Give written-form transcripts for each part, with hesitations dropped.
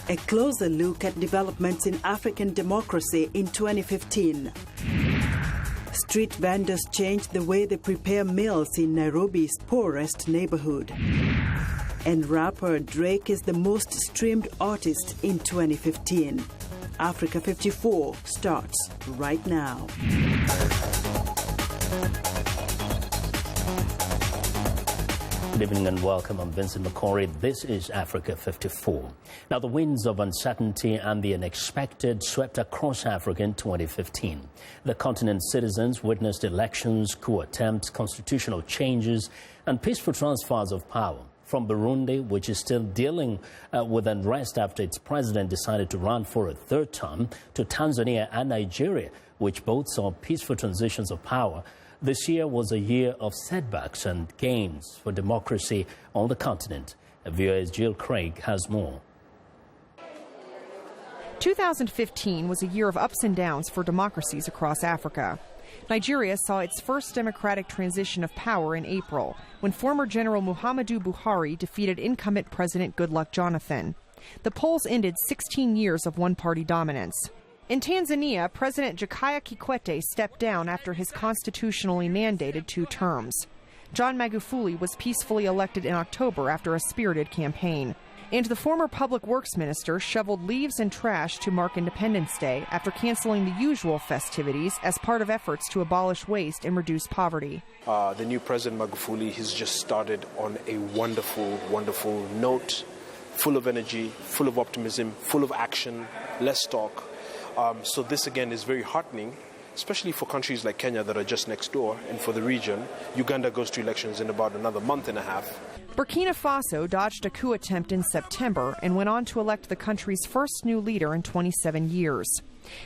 A closer look at developments in African democracy in 2015. Street vendors changed the way they prepare meals in Nairobi's poorest neighborhood. And rapper Drake is the most streamed artist in 2015. Africa 54 starts right now. Good evening and welcome. I'm Vincent Makori. This is Africa 54. Now, the winds of uncertainty and the unexpected swept across Africa in 2015. The continent's citizens witnessed elections, coup attempts, constitutional changes, and peaceful transfers of power. From Burundi, which is still dealing with unrest after its president decided to run for a third term, to Tanzania and Nigeria, which both saw peaceful transitions of power. This year was a year of setbacks and gains for democracy on the continent. VOA's Jill Craig has more. 2015 was a year of ups and downs for democracies across Africa. Nigeria saw its first democratic transition of power in April, when former General Muhammadu Buhari defeated incumbent President Goodluck Jonathan. The polls ended 16 years of one-party dominance. In Tanzania, President Jakaya Kikwete stepped down after his constitutionally mandated 2 terms. John Magufuli was peacefully elected in October after a spirited campaign. And the former public works minister shoveled leaves and trash to mark Independence Day after canceling the usual festivities as part of efforts to abolish waste and reduce poverty. The new President Magufuli has just started on a wonderful, wonderful note, full of energy, full of optimism, full of action, less talk. So this, again, is very heartening, especially for countries like Kenya that are just next door, and for the region. Uganda goes to elections in about another month and a half. Burkina Faso dodged a coup attempt in September and went on to elect the country's first new leader in 27 years.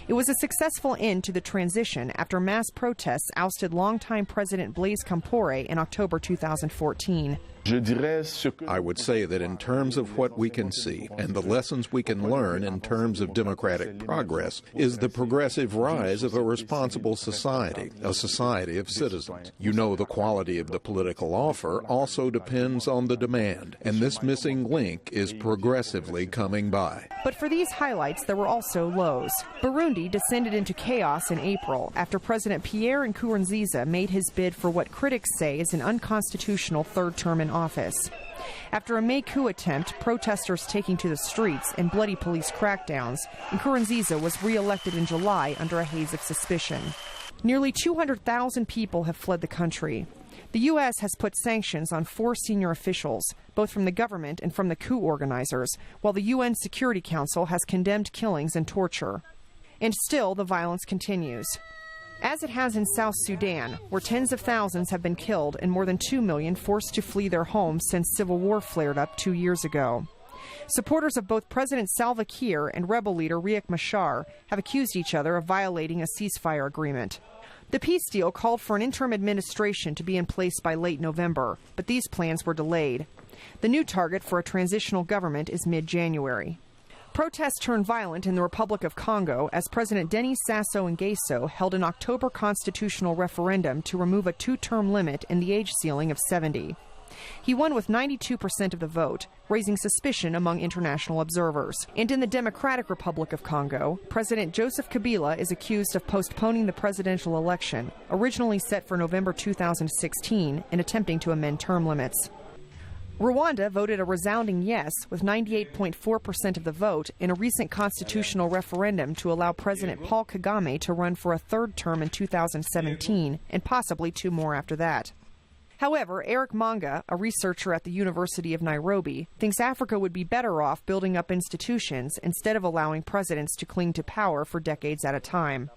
It was a successful end to the transition after mass protests ousted longtime President Blaise Compaoré in October 2014. I would say that in terms of what we can see and the lessons we can learn in terms of democratic progress is the progressive rise of a responsible society, a society of citizens. You know, the quality of the political offer also depends on the demand, and this missing link is progressively coming by. But for these highlights, there were also lows. Burundi descended into chaos in April after President Pierre Nkurunziza made his bid for what critics say is an unconstitutional third term in office. After a May coup attempt, protesters taking to the streets, and bloody police crackdowns, Nkurunziza was re-elected in July under a haze of suspicion. Nearly 200,000 people have fled the country. The U.S. has put sanctions on 4 senior officials, both from the government and from the coup organizers, while the UN Security Council has condemned killings and torture. And still, the violence continues, as it has in South Sudan, where tens of thousands have been killed and more than 2 million forced to flee their homes since civil war flared up 2 years ago. Supporters of both President Salva Kiir and rebel leader Riek Machar have accused each other of violating a ceasefire agreement. The peace deal called for an interim administration to be in place by late November, but these plans were delayed. The new target for a transitional government is mid-January. Protests turned violent in the Republic of Congo as President Denis Sassou Nguesso held an October constitutional referendum to remove a 2-term limit and the age ceiling of 70. He won with 92% of the vote, raising suspicion among international observers. And in the Democratic Republic of Congo, President Joseph Kabila is accused of postponing the presidential election, originally set for November 2016, and attempting to amend term limits. Rwanda voted a resounding yes with 98.4% of the vote in a recent constitutional referendum to allow President Paul Kagame to run for a third term in 2017 and possibly 2 more after that. However, Eric Manga, a researcher at the University of Nairobi, thinks Africa would be better off building up institutions instead of allowing presidents to cling to power for decades at a time.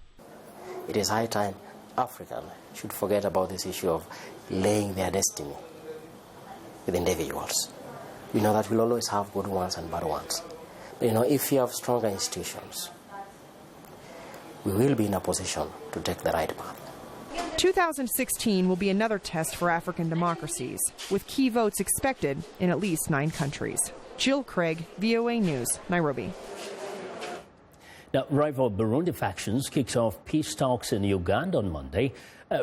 It is high time Africa should forget about this issue of laying their destiny with individuals. We know that we'll always have good ones and bad ones. But if you have stronger institutions, we will be in a position to take the right path. 2016 will be another test for African democracies, with key votes expected in at least 9 countries. Jill Craig, VOA News, Nairobi. Now, rival Burundi factions kicked off peace talks in Uganda on Monday,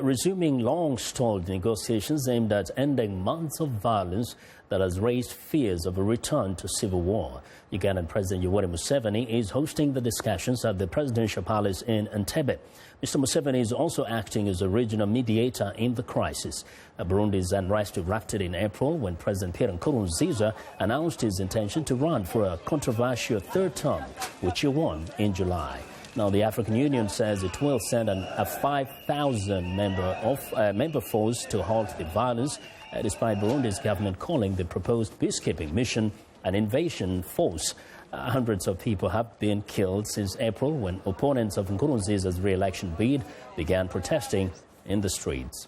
resuming long-stalled negotiations aimed at ending months of violence that has raised fears of a return to civil war. Ugandan President Yoweri Museveni is hosting the discussions at the presidential palace in Entebbe. Mr. Museveni is also acting as a regional mediator in the crisis. Burundi's unrest erupted in April when President Pierre Nkurunziza announced his intention to run for a controversial third term, which he won in July. Now, the African Union says it will send a 5,000 member force to halt the violence, despite Burundi's government calling the proposed peacekeeping mission an invasion force. Hundreds of people have been killed since April when opponents of Nkurunziza's re-election bid began protesting in the streets.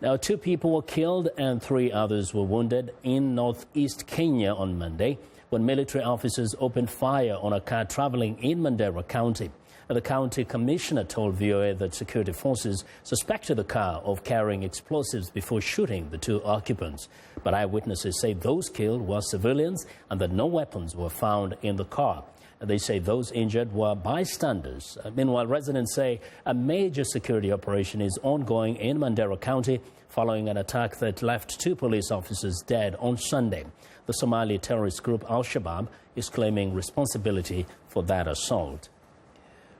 Now, 2 people were killed and 3 others were wounded in northeast Kenya on Monday when military officers opened fire on a car traveling in Mandera County. The county commissioner told VOA that security forces suspected the car of carrying explosives before shooting the 2 occupants. But eyewitnesses say those killed were civilians and that no weapons were found in the car. They say those injured were bystanders. Meanwhile, residents say a major security operation is ongoing in Mandera County following an attack that left 2 police officers dead on Sunday. The Somali terrorist group Al-Shabaab is claiming responsibility for that assault.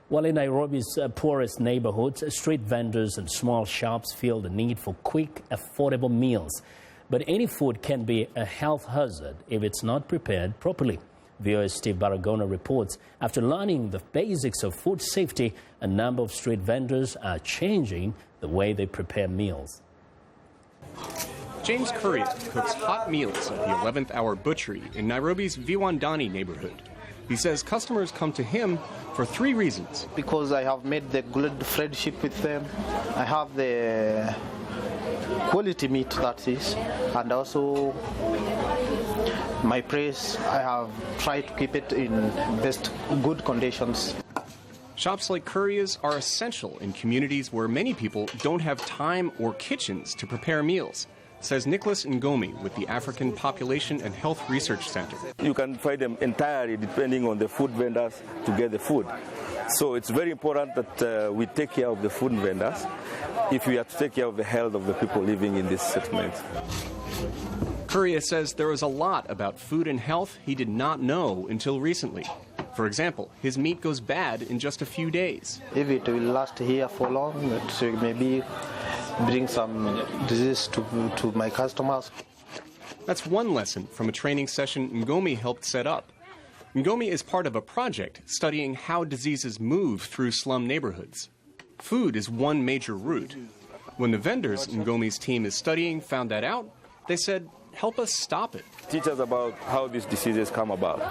While in Nairobi's poorest neighborhoods, street vendors and small shops feel the need for quick, affordable meals. But any food can be a health hazard if it's not prepared properly. VOA's Steve Baragona reports after learning the basics of food safety, a number of street vendors are changing the way they prepare meals. James Curry cooks hot meals at the 11th Hour Butchery in Nairobi's Viwandani neighborhood. He says customers come to him for 3 reasons. Because I have made the good friendship with them, I have the quality meat, that is, and also my place, I have tried to keep it in best good conditions. Shops like Curry's are essential in communities where many people don't have time or kitchens to prepare meals, says Nicholas Ngomi with the African Population and Health Research Center. You can find them entirely depending on the food vendors to get the food. So it's very important that we take care of the food vendors if we have to take care of the health of the people living in this settlement. Curry says there is a lot about food and health he did not know until recently. For example, his meat goes bad in just a few days. If it will last here for long, it will maybe bring some disease to my customers. That's one lesson from a training session Ngomi helped set up. Ngomi is part of a project studying how diseases move through slum neighborhoods. Food is one major route. When the vendors Ngomi's team is studying found that out, they said, help us stop it. Teach us about how these diseases come about.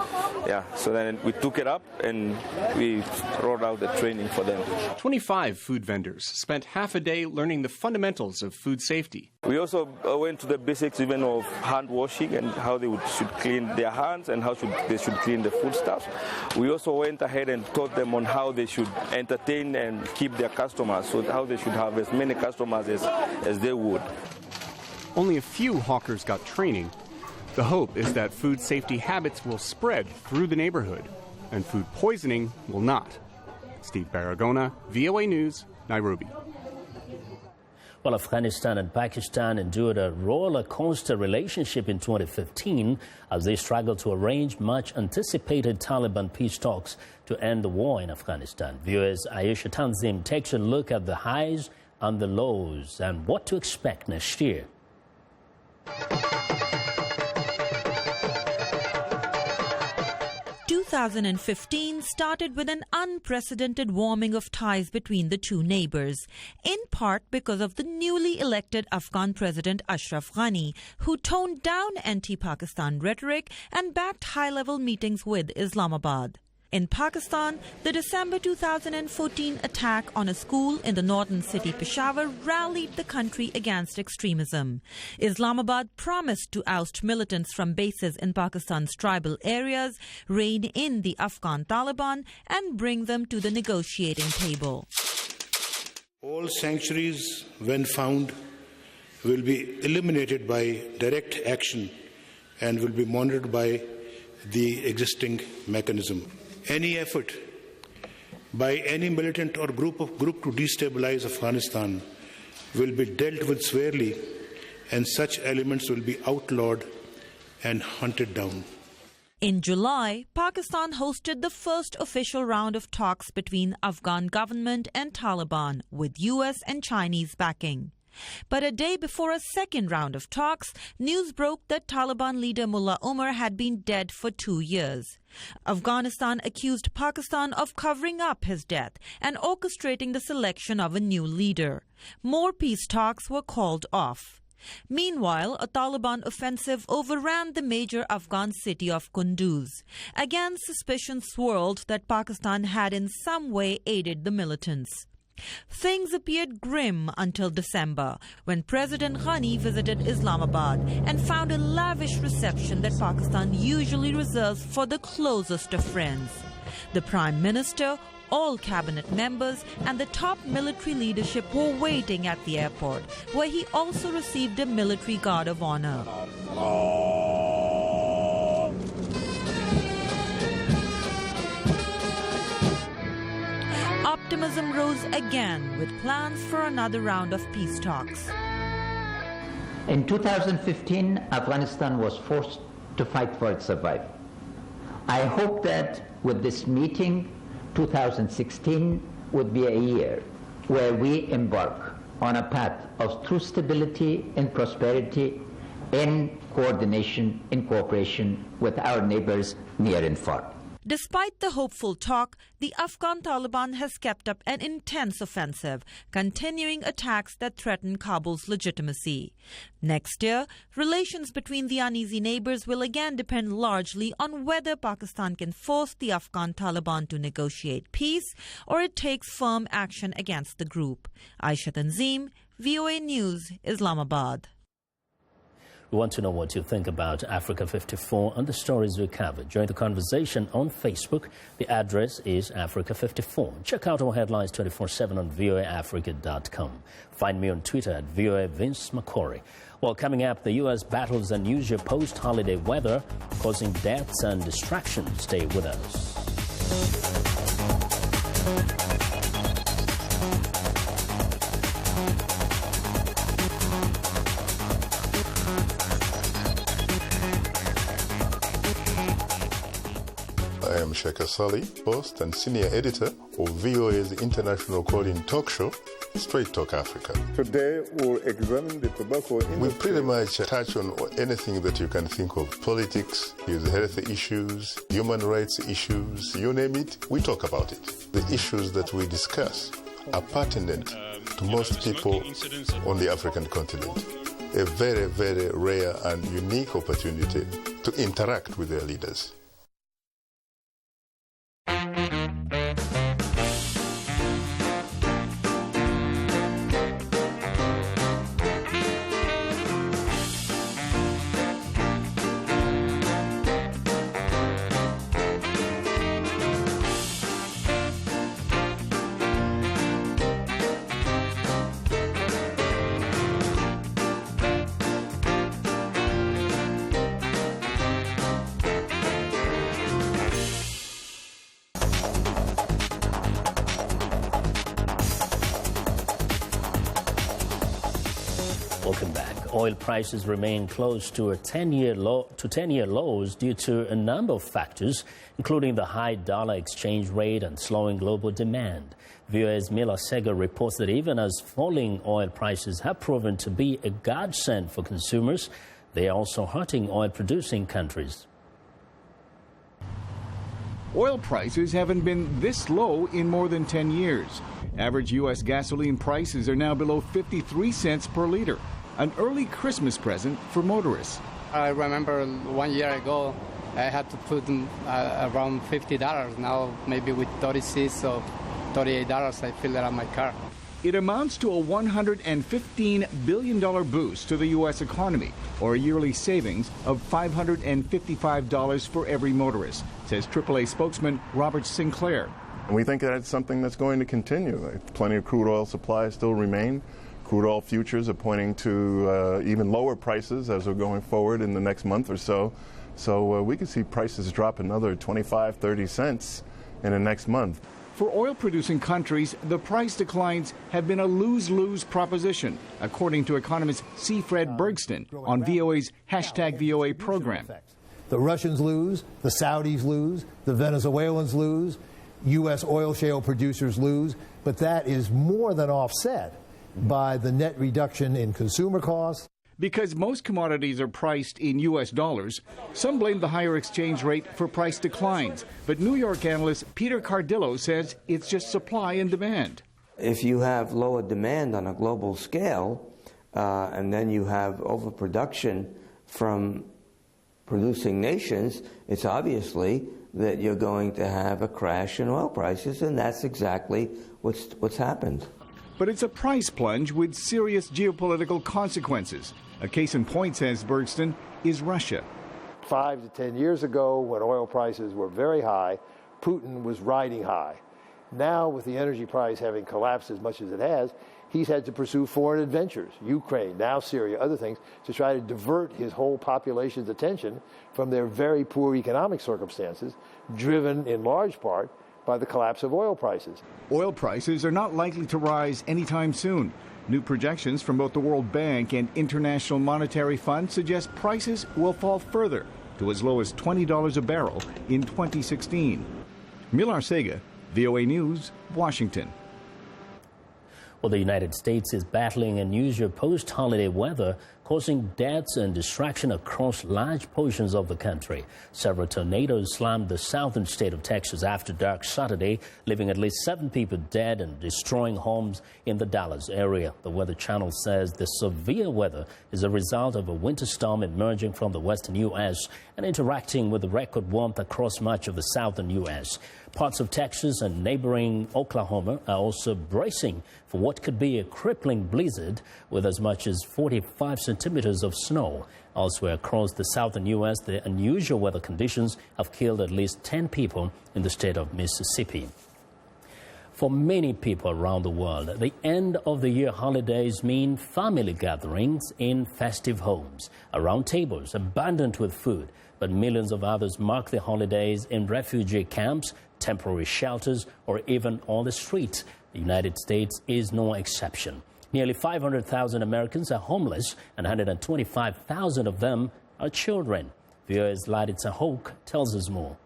So then we took it up and we rolled out the training for them. 25 food vendors spent half a day learning the fundamentals of food safety. We also went to the basics even of hand washing and how they should clean their hands and how they should clean the foodstuffs. We also went ahead and taught them on how they should entertain and keep their customers, so how they should have as many customers as they would. Only a few hawkers got training. The hope is that food safety habits will spread through the neighborhood and food poisoning will not. Steve Baragona, VOA News, Nairobi. Well, Afghanistan and Pakistan endured a roller coaster relationship in 2015 as they struggled to arrange much anticipated Taliban peace talks to end the war in Afghanistan. VOA's Ayesha Tanzim takes a look at the highs and the lows and what to expect next year. 2015 started with an unprecedented warming of ties between the two neighbors, in part because of the newly elected Afghan President Ashraf Ghani, who toned down anti-Pakistan rhetoric and backed high-level meetings with Islamabad. In Pakistan, the December 2014 attack on a school in the northern city Peshawar rallied the country against extremism. Islamabad promised to oust militants from bases in Pakistan's tribal areas, rein in the Afghan Taliban, and bring them to the negotiating table. All sanctuaries, when found, will be eliminated by direct action and will be monitored by the existing mechanism. Any effort by any militant or group to destabilize Afghanistan will be dealt with severely, and such elements will be outlawed and hunted down. In July, Pakistan hosted the first official round of talks between Afghan government and Taliban with US and Chinese backing. But a day before a second round of talks, news broke that Taliban leader Mullah Omar had been dead for 2 years. Afghanistan accused Pakistan of covering up his death and orchestrating the selection of a new leader. More peace talks were called off. Meanwhile, a Taliban offensive overran the major Afghan city of Kunduz. Again, suspicion swirled that Pakistan had in some way aided the militants. Things appeared grim until December, when President Ghani visited Islamabad and found a lavish reception that Pakistan usually reserves for the closest of friends. The Prime Minister, all cabinet members and the top military leadership were waiting at the airport, where he also received a military guard of honor. Optimism rose again with plans for another round of peace talks. In 2015, Afghanistan was forced to fight for its survival. I hope that with this meeting, 2016 would be a year where we embark on a path of true stability and prosperity in coordination, in cooperation with our neighbors near and far. Despite the hopeful talk, the Afghan Taliban has kept up an intense offensive, continuing attacks that threaten Kabul's legitimacy. Next year, relations between the uneasy neighbors will again depend largely on whether Pakistan can force the Afghan Taliban to negotiate peace or it takes firm action against the group. Aisha Tanzim, VOA News, Islamabad. We want to know what you think about Africa 54 and the stories we covered. Join the conversation on Facebook. The address is Africa 54. Check out our headlines 24/7 on voaafrica.com. Find me on Twitter at VOA Vincent Makori. Well, coming up, the U.S. battles unusual post-holiday weather, causing deaths and distractions. Stay with us. I am Sheikh Sali, host and senior editor of VOA's international call-in talk show, Straight Talk Africa. Today we'll examine the tobacco industry. We pretty much touch on anything that you can think of. Politics, health issues, human rights issues, you name it, we talk about it. The issues that we discuss are pertinent to most people on the African continent. A very, very rare and unique opportunity to interact with their leaders. Welcome back. Oil prices remain close to 10-year lows due to a number of factors, including the high dollar exchange rate and slowing global demand. VOA's Mila Sega reports that even as falling oil prices have proven to be a godsend for consumers, they are also hurting oil-producing countries. Oil prices haven't been this low in more than 10 years. Average U.S. gasoline prices are now below 53 cents per liter, an early Christmas present for motorists. I remember 1 year ago, I had to put around $50. Now, maybe with 36 or $38, I fill it on my car. It amounts to a $115 billion boost to the U.S. economy, or a yearly savings of $555 for every motorist, says AAA spokesman Robert Sinclair. We think that's something that's going to continue. Plenty of crude oil supplies still remain. Crude oil futures are pointing to even lower prices as we're going forward in the next month or so. So we could see prices drop another 25, 30 cents in the next month. For oil-producing countries, the price declines have been a lose-lose proposition, according to economist C. Fred Bergston on VOA's #VOA program. The Russians lose, the Saudis lose, the Venezuelans lose, U.S. oil shale producers lose, but that is more than offset by the net reduction in consumer costs. Because most commodities are priced in U.S. dollars, some blame the higher exchange rate for price declines. But New York analyst Peter Cardillo says it's just supply and demand. If you have lower demand on a global scale, and then you have overproduction from producing nations, it's obviously that you're going to have a crash in oil prices, and that's exactly what's happened. But it's a price plunge with serious geopolitical consequences. A case in point, says Bergston, is Russia. 5 to 10 years ago, when oil prices were very high, Putin was riding high. Now, with the energy price having collapsed as much as it has, he's had to pursue foreign adventures, Ukraine, now Syria, other things, to try to divert his whole population's attention from their very poor economic circumstances, driven in large part by the collapse of oil prices. Oil prices are not likely to rise anytime soon. New projections from both the World Bank and International Monetary Fund suggest prices will fall further to as low as $20 a barrel in 2016. Milar Sega, VOA News, Washington. Well, the United States is battling unusual post-holiday weather, causing deaths and destruction across large portions of the country. Several tornadoes slammed the southern state of Texas after dark Saturday, leaving at least 7 people dead and destroying homes in the Dallas area. The Weather Channel says the severe weather is a result of a winter storm emerging from the western U.S. and interacting with the record warmth across much of the southern U.S. Parts of Texas and neighboring Oklahoma are also bracing for what could be a crippling blizzard with as much as 45 centimeters of snow. Elsewhere across the southern U.S., the unusual weather conditions have killed at least 10 people in the state of Mississippi. For many people around the world, the end of the year holidays mean family gatherings in festive homes, around tables abundant with food. But millions of others mark the holidays in refugee camps, temporary shelters, or even on the streets. The United States is no exception. Nearly 500,000 Americans are homeless, and 125,000 of them are children. VOA's Laditza Hoke tells us more.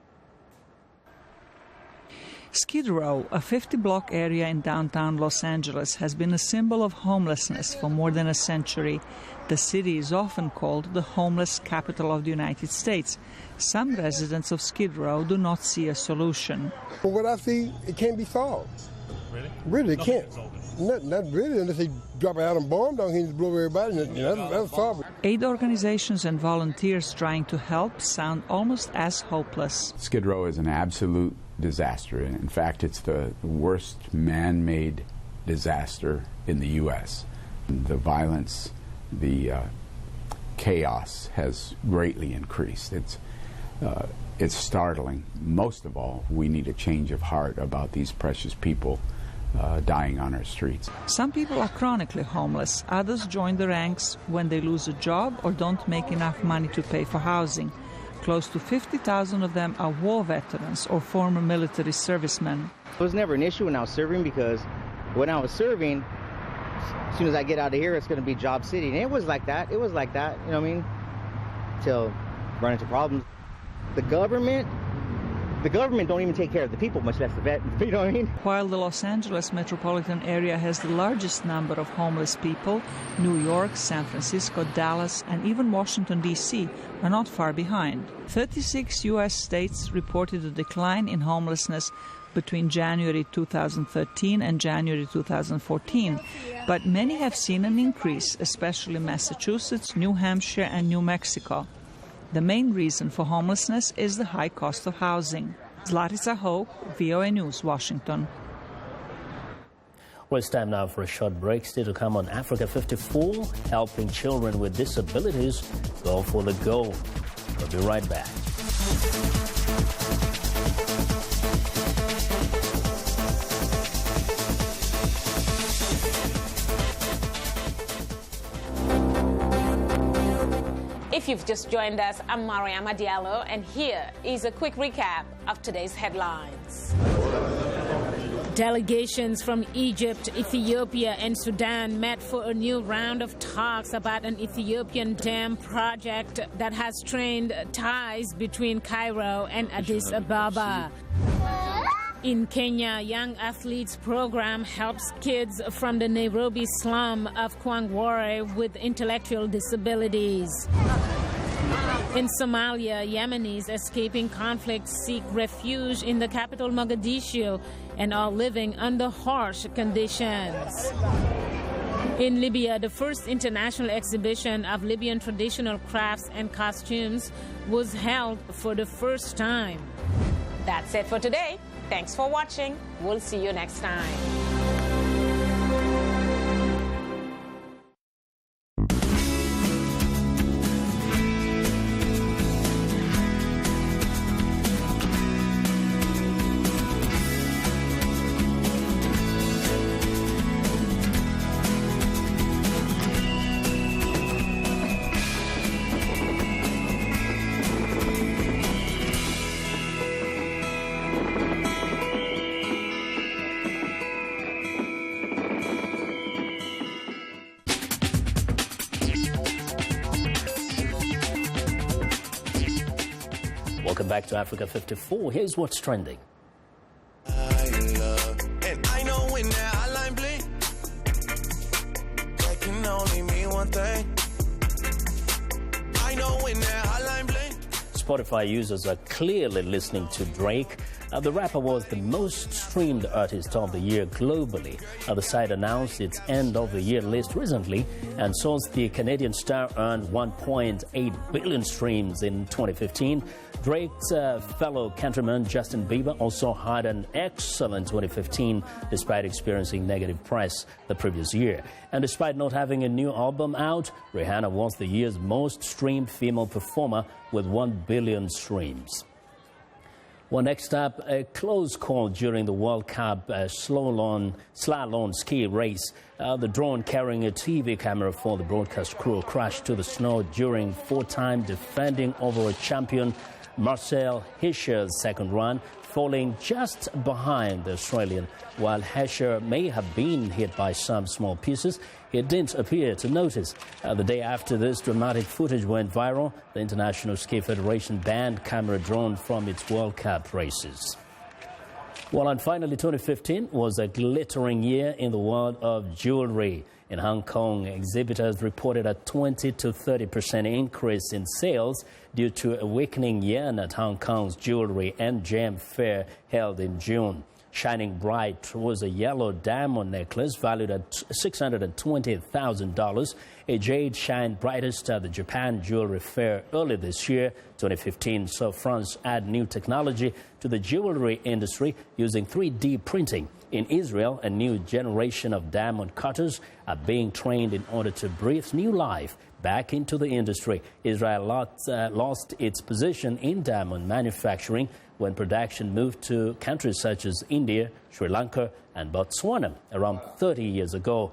Skid Row, a 50-block area in downtown Los Angeles, has been a symbol of homelessness for more than a century. The city is often called the homeless capital of the United States. Some residents of Skid Row do not see a solution. From what I see, it can't be solved. Really? Really, it can't. Not really, unless they drop an atom bomb down here and blow everybody. That's solved. Aid organizations and volunteers trying to help sound almost as hopeless. Skid Row is an absolute disaster. In fact, it's the worst man-made disaster in the U.S. The violence, the chaos has greatly increased. It's startling. Most of all, we need a change of heart about these precious people dying on our streets. Some people are chronically homeless. Others join the ranks when they lose a job or don't make enough money to pay for housing. Close to 50,000 of them are war veterans or former military servicemen. It was never an issue when I was serving, because when I was serving, as soon as I get out of here, it's going to be Job City. And it was like that. You know what I mean? Till run into problems. The government don't even take care of the people, much less the vet. You know what I mean? While the Los Angeles metropolitan area has the largest number of homeless people, New York, San Francisco, Dallas, and even Washington, D.C. are not far behind. 36 U.S. states reported a decline in homelessness between January 2013 and January 2014, but many have seen an increase, especially Massachusetts, New Hampshire, and New Mexico. The main reason for homelessness is the high cost of housing. Zlatica Hoke, VOA News, Washington. Well, it's time now for a short break. Still to come on Africa 54, helping children with disabilities go for the goal. We'll be right back. If you've just joined us, I'm Mariama Diallo, and here is a quick recap of today's headlines. Delegations from Egypt, Ethiopia, and Sudan met for a new round of talks about an Ethiopian dam project that has strained ties between Cairo and Addis Ababa. In Kenya, Young Athletes program helps kids from the Nairobi slum of Kwangware with intellectual disabilities. In Somalia, Yemenis escaping conflict seek refuge in the capital Mogadishu and are living under harsh conditions. In Libya, the first international exhibition of Libyan traditional crafts and costumes was held for the first time. That's it for today. Thanks for watching. We'll see you next time. Welcome back to Africa 54. Here's what's trending. Spotify users are clearly listening to Drake. The rapper was the most streamed artist of the year globally. The site announced its end-of-the-year list recently and saw the Canadian star earned 1.8 billion streams in 2015. Drake's fellow countryman Justin Bieber also had an excellent 2015 despite experiencing negative press the previous year. And despite not having a new album out, Rihanna was the year's most streamed female performer with 1 billion streams. Well, next up, a close call during the World Cup slalom ski race. The drone carrying a TV camera for the broadcast crew crashed to the snow during four-time defending overall champion Marcel Hirscher's second run, falling just behind the Australian. While Hirscher may have been hit by some small pieces, he didn't appear to notice. The day after this dramatic footage went viral, the International Ski Federation banned camera drone from its World Cup races. Well, and finally, 2015 was a glittering year in the world of jewelry. In Hong Kong, exhibitors reported a 20 to 30% increase in sales due to a weakening yen at Hong Kong's Jewelry and Gem Fair held in June. Shining bright was a yellow diamond necklace valued at $620,000. A jade shined brightest at the Japan Jewelry Fair early this year. 2015 saw France add new technology to the jewelry industry using 3D printing. In Israel, a new generation of diamond cutters are being trained in order to breathe new life back into the industry. Israel lost its position in diamond manufacturing when production moved to countries such as India, Sri Lanka, and Botswana around 30 years ago.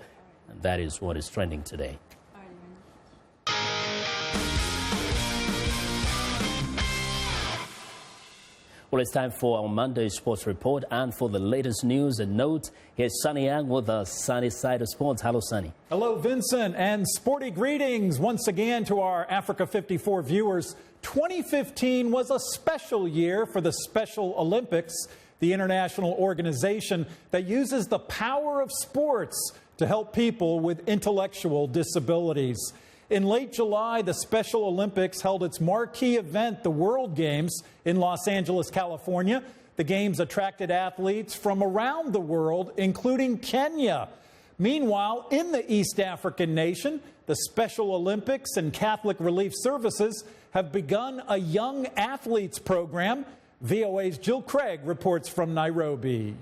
And that is what is trending today. Well, it's time for our Monday Sports Report, and for the latest news and notes, here's Sunny Yang with the Sunny Side of Sports. Hello, Sunny. Hello, Vincent, and sporty greetings once again to our Africa 54 viewers. 2015 was a special year for the Special Olympics, the international organization that uses the power of sports to help people with intellectual disabilities. In late July, the Special Olympics held its marquee event, the World Games, in Los Angeles, California. The Games attracted athletes from around the world, including Kenya. Meanwhile, in the East African nation, the Special Olympics and Catholic Relief Services have begun a young athletes program. VOA's Jill Craig reports from Nairobi.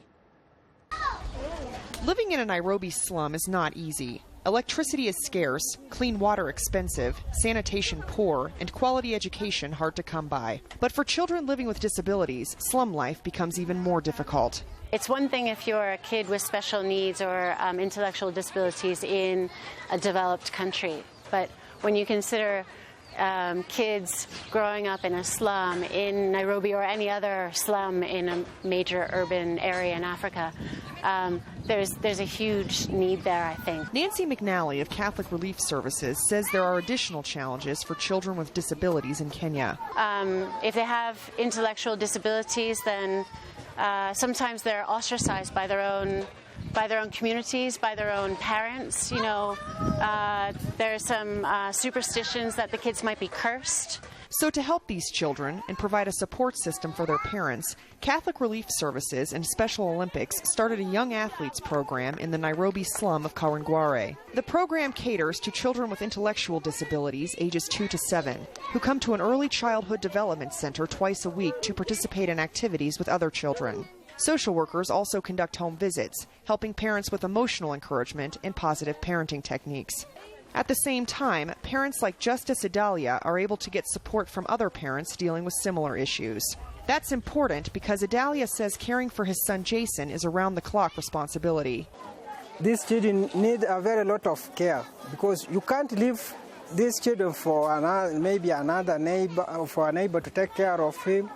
Living in a Nairobi slum is not easy. Electricity is scarce, clean water expensive, sanitation poor, and quality education hard to come by. But for children living with disabilities, slum life becomes even more difficult. It's one thing if you're a kid with special needs or intellectual disabilities in a developed country, but when you consider kids growing up in a slum in Nairobi or any other slum in a major urban area in Africa. There's a huge need there, I think. Nancy McNally of Catholic Relief Services says there are additional challenges for children with disabilities in Kenya. If they have intellectual disabilities, then sometimes they're ostracized by their own communities, by their own parents. You know, there's some superstitions that the kids might be cursed. So to help these children and provide a support system for their parents, Catholic Relief Services and Special Olympics started a young athletes program in the Nairobi slum of Kawangware. The program caters to children with intellectual disabilities ages 2 to 7, who come to an early childhood development center twice a week to participate in activities with other children. Social workers also conduct home visits, helping parents with emotional encouragement and positive parenting techniques. At the same time, parents like Justice Adalia are able to get support from other parents dealing with similar issues. That's important because Adalia says caring for his son Jason is a round-the-clock responsibility. These children need a very lot of care because you can't leave these children for maybe another neighbor, for a neighbor to take care of him.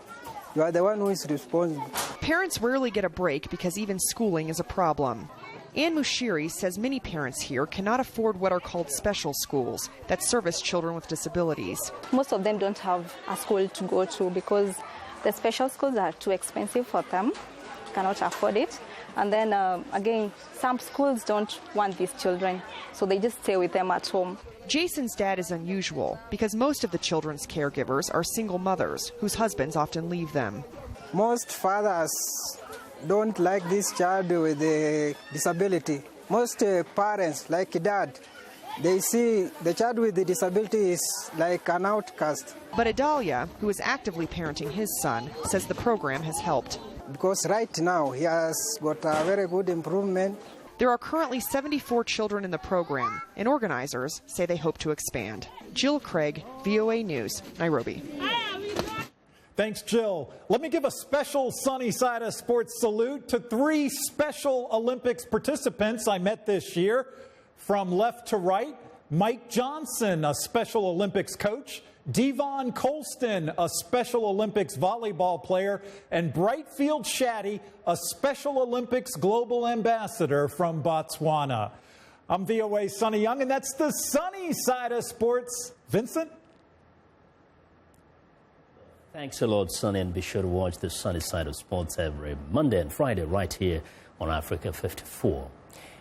You are the one who is responsible. Parents rarely get a break because even schooling is a problem. Ann Mushiri says many parents here cannot afford what are called special schools that service children with disabilities. Most of them don't have a school to go to because the special schools are too expensive for them, cannot afford it. And then again, some schools don't want these children, so they just stay with them at home. Jason's dad is unusual because most of the children's caregivers are single mothers whose husbands often leave them. Most fathers don't like this child with a disability. Most parents, like dad, they see the child with the disability is like an outcast. But Adalia, who is actively parenting his son, says the program has helped. Because right now he has got a very good improvement. There are currently 74 children in the program, and organizers say they hope to expand. Jill Craig, VOA News, Nairobi. Thanks, Jill. Let me give a special Sunny Side of Sports salute to 3 Special Olympics participants I met this year. From left to right, Mike Johnson, a Special Olympics coach, Devon Colston, a Special Olympics volleyball player, and Brightfield Shaddy, a Special Olympics global ambassador from Botswana. I'm VOA Sonny Young, and that's the Sunny Side of Sports. Vincent? Thanks a lot, Sonny, and be sure to watch the Sunny Side of Sports every Monday and Friday right here on Africa 54.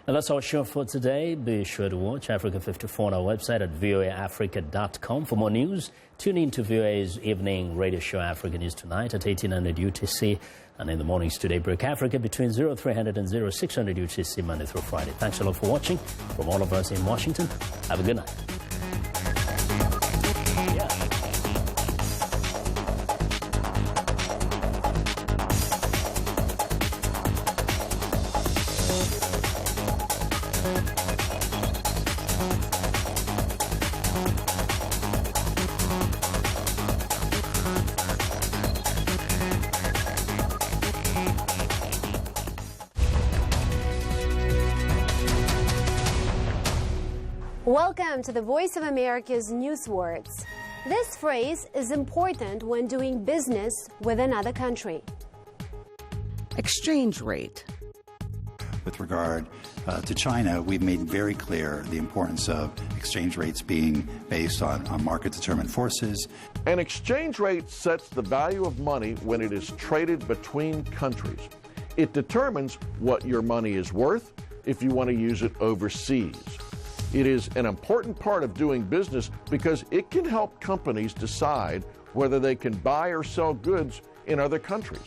And that's our show for today. Be sure to watch Africa 54 on our website at voaafrica.com for more news. Tune in to VOA's evening radio show Africa News Tonight at 1800 UTC and in the mornings to Daybreak Africa between 0300 and 0600 UTC Monday through Friday. Thanks a lot for watching. From all of us in Washington, have a good night. Welcome to the Voice of America's News Words. This phrase is important when doing business with another country. Exchange rate. With regard to China, we've made very clear the importance of exchange rates being based on market-determined forces. An exchange rate sets the value of money when it is traded between countries. It determines what your money is worth if you want to use it overseas. It is an important part of doing business because it can help companies decide whether they can buy or sell goods in other countries.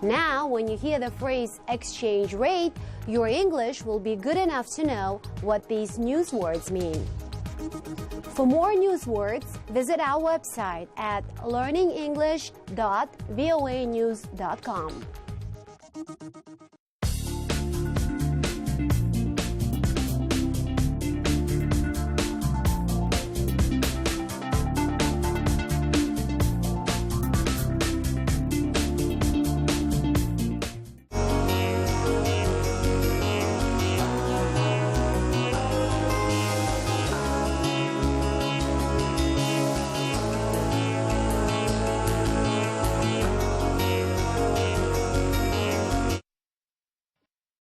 Now, when you hear the phrase exchange rate, your English will be good enough to know what these news words mean. For more news words, visit our website at learningenglish.voanews.com.